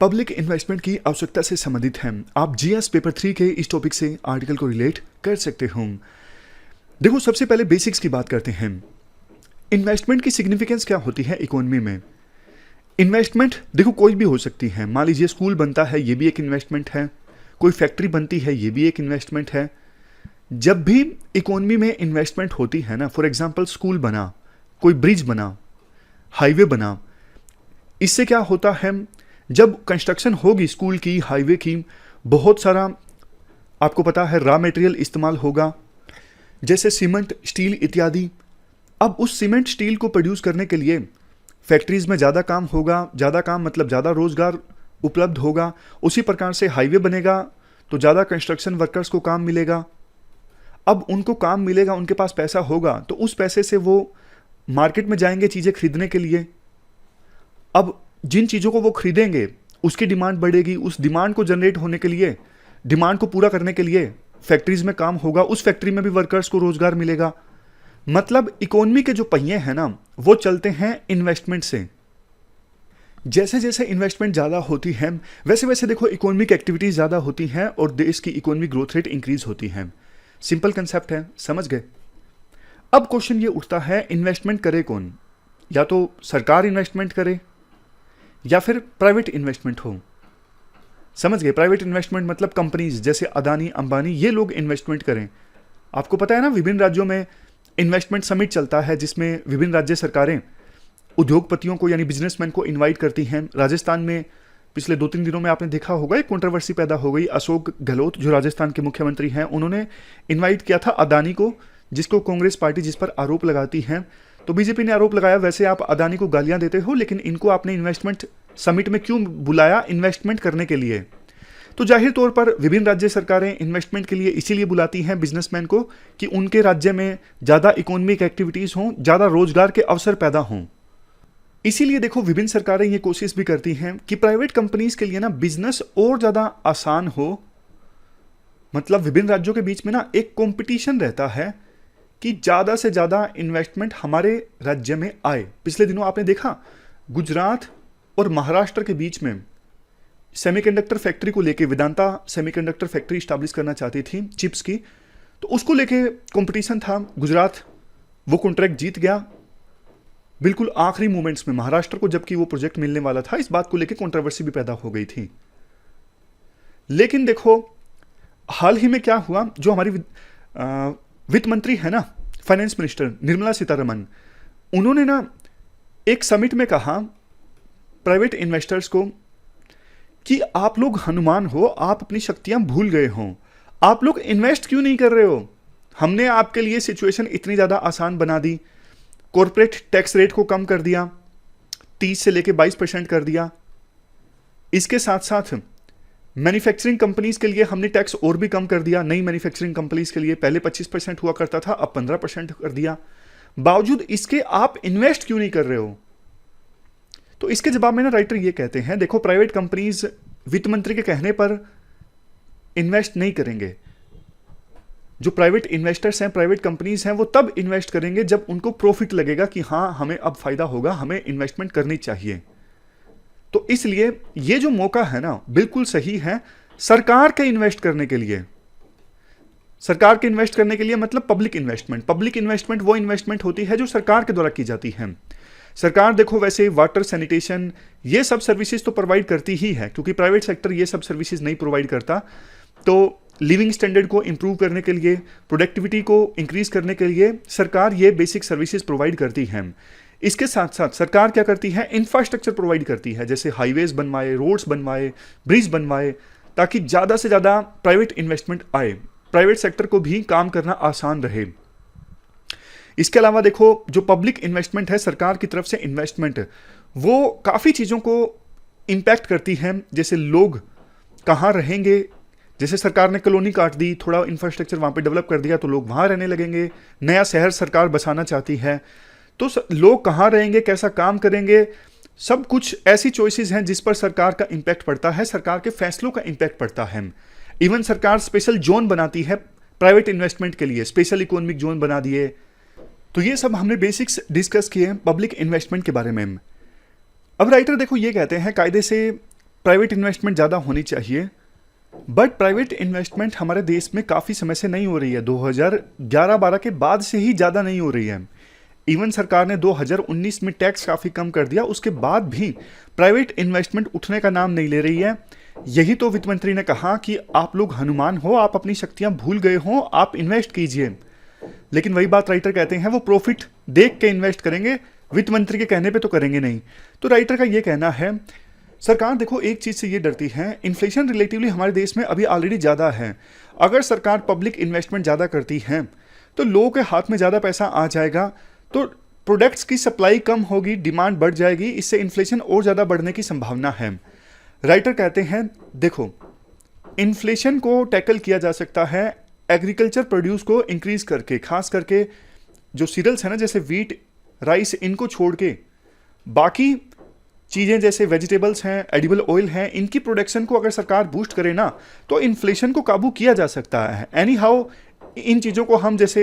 Public investment की आवश्यकता से संबंधित है। आप जीएस पेपर 3 के इस टॉपिक से आर्टिकल को रिलेट कर सकते हो। देखो, सबसे पहले बेसिक्स की बात करते हैं। इन्वेस्टमेंट की सिग्निफिकेंस क्या होती है इकोनॉमी में। इन्वेस्टमेंट देखो कोई भी हो सकती है। मान लीजिए स्कूल बनता है, ये भी एक इन्वेस्टमेंट है। कोई फैक्ट्री बनती है, ये भी एक इन्वेस्टमेंट है। जब भी इकोनॉमी में इन्वेस्टमेंट होती है ना, फॉर एग्जांपल स्कूल बना, कोई ब्रिज बना, हाईवे बना, इससे क्या होता है, जब कंस्ट्रक्शन होगी स्कूल की, हाईवे की, बहुत सारा आपको पता है रॉ मटेरियल इस्तेमाल होगा, जैसे सीमेंट, स्टील इत्यादि। अब उस सीमेंट स्टील को प्रोड्यूस करने के लिए फैक्ट्रीज में ज़्यादा काम होगा। ज़्यादा काम मतलब ज़्यादा रोजगार उपलब्ध होगा। उसी प्रकार से हाईवे बनेगा तो ज़्यादा कंस्ट्रक्शन वर्कर्स को काम मिलेगा। अब उनको काम मिलेगा, उनके पास पैसा होगा, तो उस पैसे से वो मार्केट में जाएंगे चीज़ें खरीदने के लिए। अब जिन चीज़ों को वो खरीदेंगे उसकी डिमांड बढ़ेगी। उस डिमांड को जनरेट होने के लिए, डिमांड को पूरा करने के लिए फैक्ट्रीज में काम होगा। उस फैक्ट्री में भी वर्कर्स को रोजगार मिलेगा। मतलब इकोनॉमी के जो पहिए हैं ना, वो चलते हैं इन्वेस्टमेंट से। जैसे जैसे इन्वेस्टमेंट ज़्यादा होती है वैसे वैसे देखो इकोनॉमिक एक्टिविटीज ज़्यादा होती हैं और देश की इकोनॉमिक ग्रोथ रेट इंक्रीज होती है। सिंपल कंसेप्ट है, समझ गए। अब क्वेश्चन ये उठता है, इन्वेस्टमेंट करे कौन? या तो सरकार इन्वेस्टमेंट करे या फिर प्राइवेट इन्वेस्टमेंट हो। समझ गए। प्राइवेट इन्वेस्टमेंट मतलब कंपनीज जैसे अदानी, अंबानी, ये लोग इन्वेस्टमेंट करें। आपको पता है ना, विभिन्न राज्यों में इन्वेस्टमेंट समिट चलता है जिसमें विभिन्न राज्य सरकारें उद्योगपतियों को यानी बिजनेसमैन को इनवाइट करती हैं। राजस्थान में पिछले 2-3 दिनों में आपने देखा होगा एक कंट्रोवर्सी पैदा हो गई। अशोक गहलोत जो राजस्थान के मुख्यमंत्री हैं, उन्होंने इनवाइट किया था अदानी को, जिसको कांग्रेस पार्टी जिस पर आरोप लगाती है। तो बीजेपी ने आरोप लगाया, वैसे आप अदानी को गालियां देते हो, लेकिन इनको आपने इन्वेस्टमेंट समिट में क्यों बुलाया? इन्वेस्टमेंट करने के लिए। तो जाहिर तौर पर विभिन्न राज्य सरकारें इन्वेस्टमेंट के लिए इसीलिए बुलाती हैं बिजनेसमैन को कि उनके राज्य में ज़्यादा इकोनॉमिक एक्टिविटीज़ हों, ज़्यादा रोजगार के अवसर पैदा हों। इसीलिए देखो विभिन्न सरकारें ये कोशिश भी करती हैं कि प्राइवेट कंपनीज के लिए ना बिजनेस और ज़्यादा आसान हो। मतलब विभिन्न राज्यों के बीच में ना एक कंपटीशन रहता है कि ज़्यादा से ज़्यादा इन्वेस्टमेंट हमारे राज्य में आए। पिछले दिनों आपने देखा गुजरात और महाराष्ट्र के बीच में सेमीकंडक्टर फैक्ट्री को लेके वेदांता सेमीकंडक्टर फैक्ट्री स्टैब्लिश करना चाहती थी चिप्स की, तो उसको लेके कंपटीशन था। गुजरात वो कॉन्ट्रैक्ट जीत गया बिल्कुल आखिरी मोमेंट्स में। महाराष्ट्र को जबकि वो प्रोजेक्ट मिलने वाला था, इस बात को लेके कंट्रोवर्सी भी पैदा हो गई थी। लेकिन देखो हाल ही में क्या हुआ, जो हमारी वित्त मंत्री है ना, फाइनेंस मिनिस्टर निर्मला सीतारमन, उन्होंने ना एक समिट में कहा प्राइवेट इन्वेस्टर्स को कि आप लोग हनुमान हो, आप अपनी शक्तियां भूल गए हो, आप लोग इन्वेस्ट क्यों नहीं कर रहे हो? हमने आपके लिए सिचुएशन इतनी ज़्यादा आसान बना दी। कॉर्पोरेट टैक्स रेट को कम कर दिया, 30 से लेके 22% कर दिया। इसके साथ साथ मैन्युफैक्चरिंग कंपनीज के लिए हमने टैक्स और भी कम कर दिया। नई मैन्युफैक्चरिंग कंपनीज के लिए पहले 25% हुआ करता था, अब 15% कर दिया। बावजूद इसके आप इन्वेस्ट क्यों नहीं कर रहे हो? तो इसके जवाब में ना राइटर ये कहते हैं, देखो प्राइवेट कंपनीज वित्त मंत्री के कहने पर इन्वेस्ट नहीं करेंगे। जो प्राइवेट इन्वेस्टर्स हैं, प्राइवेट कंपनीज हैं, वो तब इन्वेस्ट करेंगे जब उनको प्रॉफिट लगेगा कि हाँ हमें अब फायदा होगा, हमें इन्वेस्टमेंट करनी चाहिए। तो इसलिए ये जो मौका है ना बिल्कुल सही है सरकार के इन्वेस्ट करने के लिए। सरकार के इन्वेस्ट करने के लिए मतलब पब्लिक इन्वेस्टमेंट। पब्लिक इन्वेस्टमेंट वो इन्वेस्टमेंट होती है जो सरकार के द्वारा की जाती है। सरकार देखो वैसे वाटर, सैनिटेशन, ये सब सर्विसेज तो प्रोवाइड करती ही है, क्योंकि प्राइवेट सेक्टर ये सब सर्विसेज नहीं प्रोवाइड करता। तो लिविंग स्टैंडर्ड को इंप्रूव करने के लिए, प्रोडक्टिविटी को इंक्रीज करने के लिए सरकार ये बेसिक सर्विसेज प्रोवाइड करती है। इसके साथ साथ सरकार क्या करती है, इंफ्रास्ट्रक्चर प्रोवाइड करती है, जैसे हाईवेज बनवाए, रोड्स बनवाए, ब्रिज बनवाए, ताकि ज़्यादा से ज़्यादा प्राइवेट इन्वेस्टमेंट आए, प्राइवेट सेक्टर को भी काम करना आसान रहे। इसके अलावा देखो जो पब्लिक इन्वेस्टमेंट है, सरकार की तरफ से इन्वेस्टमेंट, वो काफ़ी चीज़ों को इम्पैक्ट करती है। जैसे लोग कहाँ रहेंगे, जैसे सरकार ने कॉलोनी काट दी, थोड़ा इंफ्रास्ट्रक्चर वहाँ पे डेवलप कर दिया तो लोग वहाँ रहने लगेंगे। नया शहर सरकार बसाना चाहती है तो लोग कहाँ रहेंगे, कैसा काम करेंगे, सब कुछ ऐसी चॉइसेस हैं जिस पर सरकार का इम्पैक्ट पड़ता है, सरकार के फैसलों का इम्पैक्ट पड़ता है। इवन सरकार स्पेशल जोन बनाती है प्राइवेट इन्वेस्टमेंट के लिए, स्पेशल इकोनॉमिक जोन बना दिए। तो ये सब हमने बेसिक्स डिस्कस किए पब्लिक इन्वेस्टमेंट के बारे में। अब राइटर देखो ये कहते हैं, कायदे से प्राइवेट इन्वेस्टमेंट ज़्यादा होनी चाहिए, बट प्राइवेट इन्वेस्टमेंट हमारे देश में काफ़ी समय से नहीं हो रही है। 2011-12 के बाद से ही ज़्यादा नहीं हो रही है। इवन सरकार ने 2019 में टैक्स काफ़ी कम कर दिया, उसके बाद भी प्राइवेट इन्वेस्टमेंट उठने का नाम नहीं ले रही है। यही तो वित्त मंत्री ने कहा कि आप लोग हनुमान हो, आप अपनी शक्तियां भूल गए हो, आप इन्वेस्ट कीजिए। लेकिन वही बात राइटर कहते हैं, वो प्रॉफिट देख के इन्वेस्ट करेंगे, वित्त मंत्री के कहने पे तो करेंगे नहीं। तो राइटर का ये कहना है, सरकार देखो एक चीज से ये डरती है, इन्फ्लेशन रिलेटिवली हमारे देश में अभी ऑलरेडी ज़्यादा है। अगर सरकार पब्लिक इन्वेस्टमेंट ज़्यादा करती है तो लोगों के हाथ में ज़्यादा पैसा आ जाएगा, तो प्रोडक्ट्स की सप्लाई कम होगी, डिमांड बढ़ जाएगी, इससे इन्फ्लेशन और ज़्यादा बढ़ने की संभावना है। राइटर कहते हैं देखो, इन्फ्लेशन को टैकल किया जा सकता है एग्रीकल्चर प्रोड्यूस को इंक्रीज करके, खास करके जो सीरियल्स है ना, जैसे वीट, राइस, इनको छोड़ के बाकी चीज़ें जैसे वेजिटेबल्स हैं, एडिबल ऑयल हैं, इनकी प्रोडक्शन को अगर सरकार बूस्ट करे ना तो इन्फ्लेशन को काबू किया जा सकता है। एनी हाउ इन चीज़ों को हम, जैसे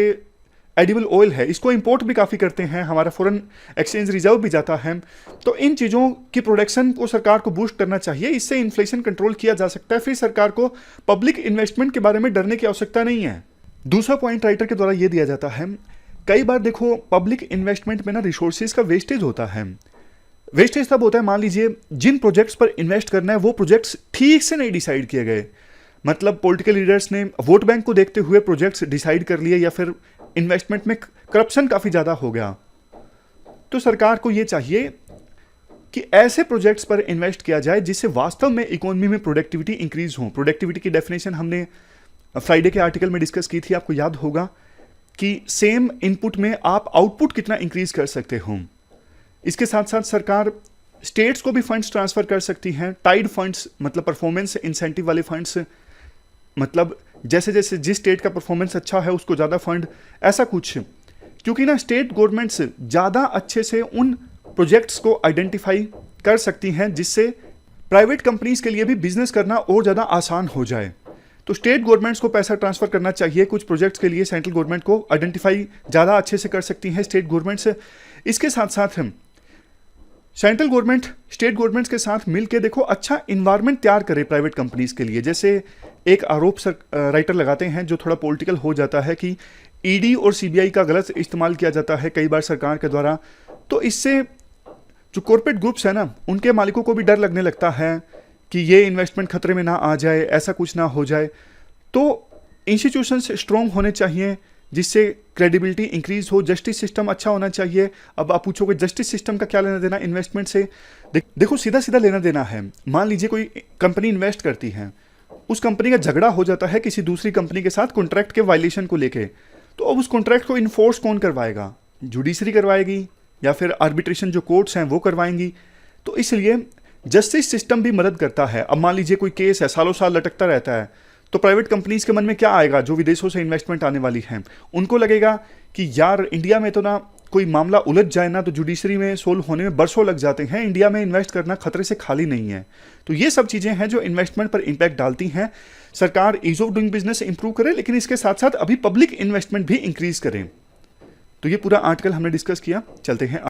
एडिबल ऑयल है, इसको इंपोर्ट भी काफ़ी करते हैं, हमारा फॉरेन एक्सचेंज रिजर्व भी जाता है, तो इन चीज़ों की प्रोडक्शन को सरकार को बूस्ट करना चाहिए, इससे इन्फ्लेशन कंट्रोल किया जा सकता है। फिर सरकार को पब्लिक इन्वेस्टमेंट के बारे में डरने की आवश्यकता नहीं है। दूसरा पॉइंट राइटर के द्वारा ये दिया जाता है, कई बार देखो पब्लिक इन्वेस्टमेंट में ना रिसोर्सेज का वेस्टेज होता है। वेस्टेज तब होता है, मान लीजिए जिन प्रोजेक्ट्स पर इन्वेस्ट करना है वो प्रोजेक्ट्स ठीक से नहीं डिसाइड किए गए, मतलब पॉलिटिकल लीडर्स ने वोट बैंक को देखते हुए प्रोजेक्ट्स डिसाइड कर लिए, या फिर इन्वेस्टमेंट में करप्शन काफ़ी ज़्यादा हो गया। तो सरकार को ये चाहिए कि ऐसे प्रोजेक्ट्स पर इन्वेस्ट किया जाए जिससे वास्तव में इकोनॉमी में प्रोडक्टिविटी इंक्रीज हो। प्रोडक्टिविटी की डेफिनेशन हमने फ्राइडे के आर्टिकल में डिस्कस की थी, आपको याद होगा कि सेम इनपुट में आप आउटपुट कितना इंक्रीज कर सकते हो। इसके साथ साथ सरकार स्टेट्स को भी फंड्स ट्रांसफर कर सकती हैं, टाइड फंड्स, मतलब परफॉर्मेंस इंसेंटिव वाले फंड्स, मतलब जैसे जैसे जिस स्टेट का परफॉर्मेंस अच्छा है उसको ज़्यादा फंड, ऐसा कुछ। क्योंकि ना स्टेट गवर्नमेंट्स ज़्यादा अच्छे से उन प्रोजेक्ट्स को आइडेंटिफाई कर सकती हैं जिससे प्राइवेट कंपनीज के लिए भी बिजनेस करना और ज़्यादा आसान हो जाए। तो स्टेट गवर्नमेंट्स को पैसा ट्रांसफर करना चाहिए कुछ प्रोजेक्ट्स के लिए, सेंट्रल गवर्नमेंट को आइडेंटिफाई ज़्यादा अच्छे से कर सकती हैं स्टेट गवर्नमेंट्स। इसके साथ साथ सेंट्रल गवर्नमेंट स्टेट गवर्नमेंट्स के साथ मिलकर देखो अच्छा इन्वायरमेंट तैयार करे प्राइवेट कंपनीज के लिए। जैसे एक आरोप राइटर लगाते हैं जो थोड़ा पॉलिटिकल हो जाता है कि ईडी और सीबीआई का गलत इस्तेमाल किया जाता है कई बार सरकार के द्वारा, तो इससे जो कॉर्पोरेट ग्रुप्स है ना, उनके मालिकों को भी डर लगने लगता है कि ये इन्वेस्टमेंट खतरे में ना आ जाए, ऐसा कुछ ना हो जाए। तो इंस्टीट्यूशंस स्ट्रॉन्ग होने चाहिए जिससे क्रेडिबिलिटी इंक्रीज हो, जस्टिस सिस्टम अच्छा होना चाहिए। अब आप पूछोगे जस्टिस सिस्टम का क्या लेना देना इन्वेस्टमेंट से? देखो सीधा सीधा लेना देना है। मान लीजिए कोई कंपनी इन्वेस्ट करती है, उस कंपनी का झगड़ा हो जाता है किसी दूसरी कंपनी के साथ कॉन्ट्रैक्ट के वायलेशन को लेके, तो अब उस कॉन्ट्रैक्ट को इन्फोर्स कौन करवाएगा? जुडिशरी करवाएगी या फिर आर्बिट्रेशन जो कोर्ट्स हैं वो करवाएंगी। तो इसलिए जस्टिस सिस्टम भी मदद करता है। अब मान लीजिए कोई केस है, सालों साल लटकता रहता है, तो प्राइवेट कंपनीज के मन में क्या आएगा? जो विदेशों से इन्वेस्टमेंट आने वाली है, उनको लगेगा कि यार इंडिया में तो ना कोई मामला उलझ जाए ना तो जुडिशरी में सोल्व होने में बरसों लग जाते हैं, इंडिया में इन्वेस्ट करना खतरे से खाली नहीं है। तो ये सब चीज़ें हैं जो इन्वेस्टमेंट पर इम्पैक्ट डालती हैं। सरकार ease of doing business improve करे, लेकिन इसके साथ साथ अभी पब्लिक इन्वेस्टमेंट भी इंक्रीज करें। तो ये पूरा आर्टिकल हमने डिस्कस किया। चलते हैं